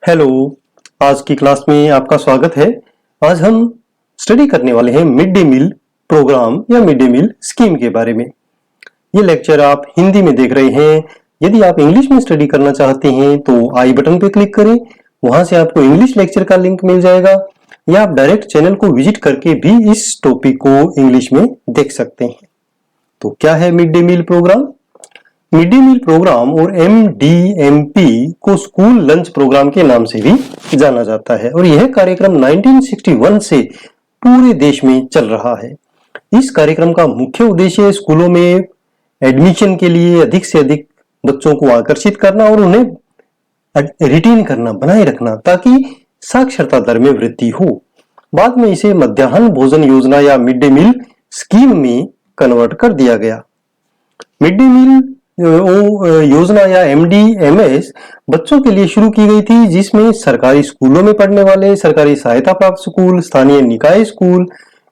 Hello, आज की class में आपका स्वागत है। आज हम स्टडी करने वाले हैं मिड डे मील प्रोग्राम या मिड डे मील स्कीम के बारे में। ये लेक्चर आप हिंदी में देख रहे हैं। यदि आप इंग्लिश में स्टडी करना चाहते हैं तो आई बटन पे क्लिक करें, वहां से आपको इंग्लिश लेक्चर का लिंक मिल जाएगा, या आप डायरेक्ट चैनल को विजिट करके भी इस टॉपिक को इंग्लिश में देख सकते हैं। तो क्या है mid day meal programme? Mid day meal programme और MDMP को स्कूल लंच प्रोग्राम के नाम से भी जाना जाता है और यह कार्यक्रम 1961 से पूरे देश में चल रहा है। इस कार्यक्रम का मुख्य उद्देश्य स्कूलों में एडमिशन के लिए अधिक से अधिक बच्चों को आकर्षित करना और उन्हें रिटेन करना, बनाए रखना, ताकि साक्षरता दर में वृद्धि हो। बाद में इसे मध्याह्न भोजन योजना या मिड डे मील स्कीम में कन्वर्ट कर दिया गया। मिड डे मील योजना या MDMS बच्चों के लिए शुरू की गई थी, जिसमें सरकारी स्कूलों में पढ़ने वाले, सरकारी सहायता प्राप्त स्कूल, स्थानीय निकाय स्कूल,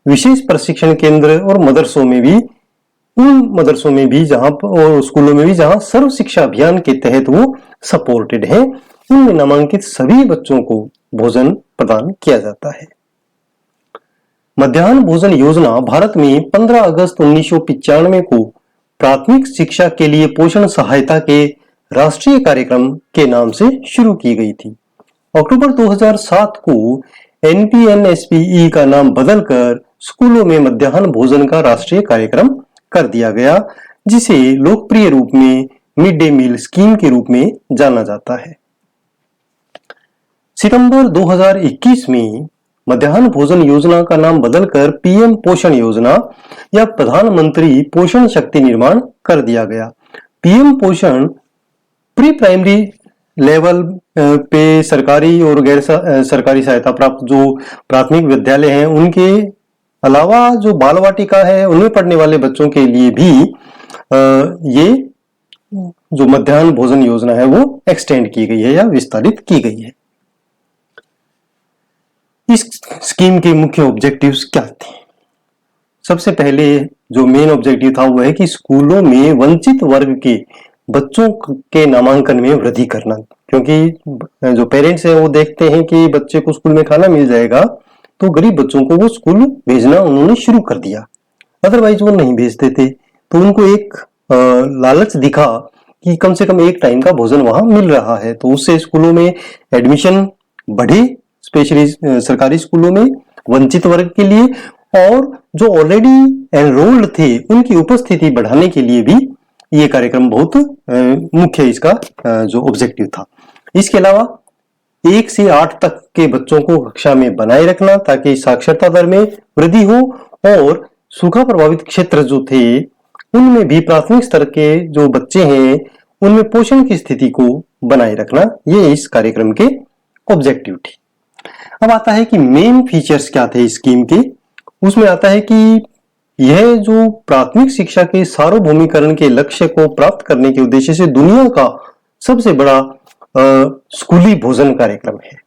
विशेष प्रशिक्षण केंद्र और मदरसों में भी, उन मदरसों में भी जहां और स्कूलों में भी जहां सर्व शिक्षा अभियान के तहत वो सपोर्टेड है, उनमें नामांकित सभी बच्चों को भोजन प्रदान किया जाता है। मध्याह्न भोजन योजना भारत में 15 अगस्त 1995 को प्राथमिक शिक्षा के लिए पोषण सहायता के राष्ट्रीय कार्यक्रम के नाम से शुरू की गई थी। अक्टूबर 2007 को NPNSPE का नाम बदलकर स्कूलों में मध्याह्न भोजन का राष्ट्रीय कार्यक्रम कर दिया गया, जिसे लोकप्रिय रूप में मिड डे मील स्कीम के रूप में जाना जाता है। सितंबर 2021 में मध्याह्न भोजन योजना का नाम बदलकर PM पोषण योजना या प्रधानमंत्री पोषण शक्ति निर्माण कर दिया गया। PM पोषण प्री प्राइमरी लेवल पे सरकारी और गैर सरकारी सहायता प्राप्त जो प्राथमिक विद्यालय हैं, उनके अलावा जो बाल वाटिका है उनमें पढ़ने वाले बच्चों के लिए भी ये जो मध्याह्न भोजन योजना है वो एक्सटेंड की गई है या विस्तारित की गई है। इस स्कीम के मुख्य ऑब्जेक्टिव्स क्या थे? सबसे पहले जो मेन ऑब्जेक्टिव था वो है कि स्कूलों में वंचित वर्ग के बच्चों के नामांकन में वृद्धि करना, क्योंकि जो पेरेंट्स हैं वो देखते हैं कि बच्चे को स्कूल में खाना मिल जाएगा, तो गरीब बच्चों को वो स्कूल भेजना उन्होंने शुरू कर दिया। अदरवाइज वो नहीं भेजते थे, तो उनको एक लालच दिखा कि कम से कम एक टाइम का भोजन वहां मिल रहा है, तो उससे स्कूलों में एडमिशन बढ़े, स्पेशली सरकारी स्कूलों में वंचित वर्ग के लिए, और जो ऑलरेडी एनरोल्ड थे उनकी उपस्थिति बढ़ाने के लिए भी ये कार्यक्रम बहुत मुख्य इसका जो ऑब्जेक्टिव था। इसके अलावा 1 से 8 तक के बच्चों को कक्षा में बनाए रखना ताकि साक्षरता दर में वृद्धि हो, और सूखा प्रभावित क्षेत्र जो थे उनमें भी प्राथमिक स्तर के जो बच्चे हैं उनमें पोषण की स्थिति को बनाए रखना, ये इस कार्यक्रम के ऑब्जेक्टिव थे। अब आता है कि मेन फीचर्स क्या थे इस स्कीम के। उसमें आता है कि यह जो प्राथमिक शिक्षा के सार्वभौमिकरण के लक्ष्य को प्राप्त करने के उद्देश्य से दुनिया का सबसे बड़ा स्कूली भोजन कार्यक्रम है।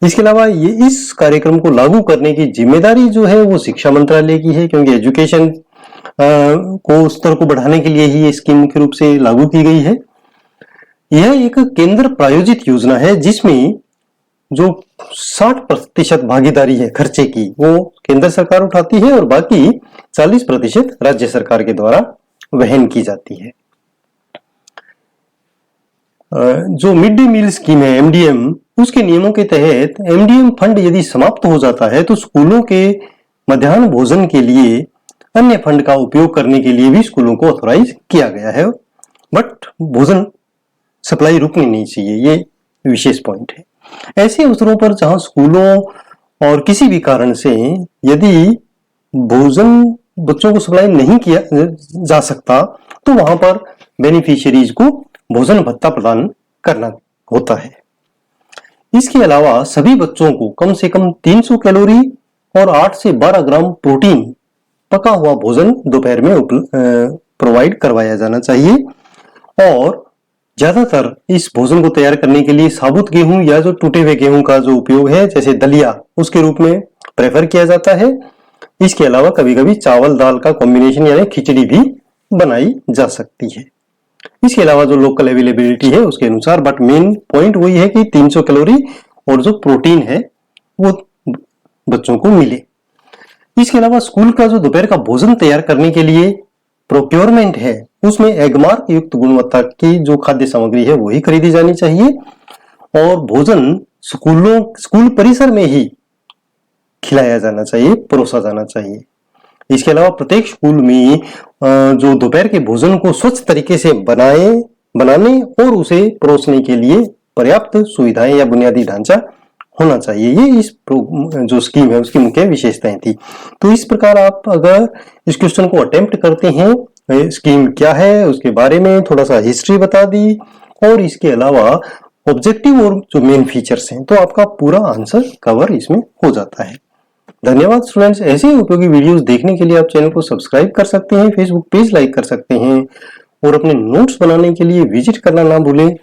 इसके अलावा ये इस कार्यक्रम को लागू करने की जिम्मेदारी जो है वो शिक्षा मंत्रालय की है, क्योंकि एजुकेशन को स्तर को बढ़ाने के लिए ही ये स्कीम मुख्य रूप से लागू की गई है। यह एक केंद्र प्रायोजित योजना है जिसमें जो 60% भागीदारी है खर्चे की वो केंद्र सरकार उठाती है और बाकी 40% राज्य सरकार के द्वारा वहन की जाती है। जो मिड डे मील स्कीम है MDM, उसके नियमों के तहत MDM फंड यदि समाप्त हो जाता है तो स्कूलों के मध्याह्न भोजन के लिए अन्य फंड का उपयोग करने के लिए भी स्कूलों को ऑथोराइज किया गया है, बट भोजन सप्लाई रुकनी नहीं चाहिए, ये विशेष पॉइंट है। ऐसे अवसरों पर जहां स्कूलों और किसी भी कारण से यदि भोजन बच्चों को सप्लाई नहीं किया जा सकता तो वहां पर बेनिफिशियरीज को भोजन भत्ता प्रदान करना होता है। इसके अलावा सभी बच्चों को कम से कम 300 कैलोरी और 8 से 12 ग्राम प्रोटीन पका हुआ भोजन दोपहर में प्रोवाइड करवाया जाना चाहिए, और ज्यादातर इस भोजन को तैयार करने के लिए साबुत गेहूं या जो टूटे हुए गेहूं का जो उपयोग है जैसे दलिया, उसके रूप में प्रेफर किया जाता है। इसके अलावा कभी कभी चावल दाल का कॉम्बिनेशन यानी खिचड़ी भी बनाई जा सकती है। इसके अलावा जो लोकल अवेलेबिलिटी है उसके अनुसार, बट मेन पॉइंट वही है कि 300 कैलोरी और जो प्रोटीन है वो बच्चों को मिले। इसके अलावा स्कूल का जो दोपहर का भोजन तैयार करने के लिए प्रोक्योरमेंट है उसमें एगमार्क युक्त गुणवत्ता की जो खाद्य सामग्री है वही खरीदी जानी चाहिए और भोजन स्कूल परिसर में ही खिलाया जाना चाहिए, परोसा जाना चाहिए। इसके अलावा प्रत्येक स्कूल में जो दोपहर के भोजन को स्वच्छ तरीके से बनाने और उसे परोसने के लिए पर्याप्त सुविधाएं या बुनियादी ढांचा होना चाहिए। ये इस जो स्कीम है उसकी मुख्य विशेषताएं थी। तो इस प्रकार आप अगर इस क्वेश्चन को अटेम्प्ट करते हैं, स्कीम क्या है उसके बारे में थोड़ा सा हिस्ट्री बता दी और इसके अलावा ऑब्जेक्टिव और जो मेन फीचर्स हैं, तो आपका पूरा आंसर कवर इसमें हो जाता है। धन्यवाद स्टूडेंट्स। ऐसे ही उपयोगी वीडियोस देखने के लिए आप चैनल को सब्सक्राइब कर सकते हैं, फेसबुक पेज लाइक कर सकते हैं और अपने नोट्स बनाने के लिए विजिट करना ना भूलें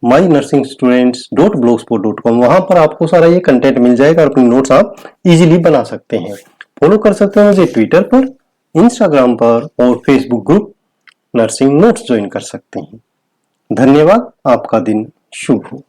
mynursingstudents.blogspot.com। वहां पर आपको सारा ये कंटेंट मिल जाएगा और अपने नोट्स आप इजीली बना सकते हैं। फॉलो कर सकते हैं मुझे ट्विटर पर, इंस्टाग्राम पर और Facebook group nursing notes join कर सकते हैं। धन्यवाद। आपका दिन शुभ हो।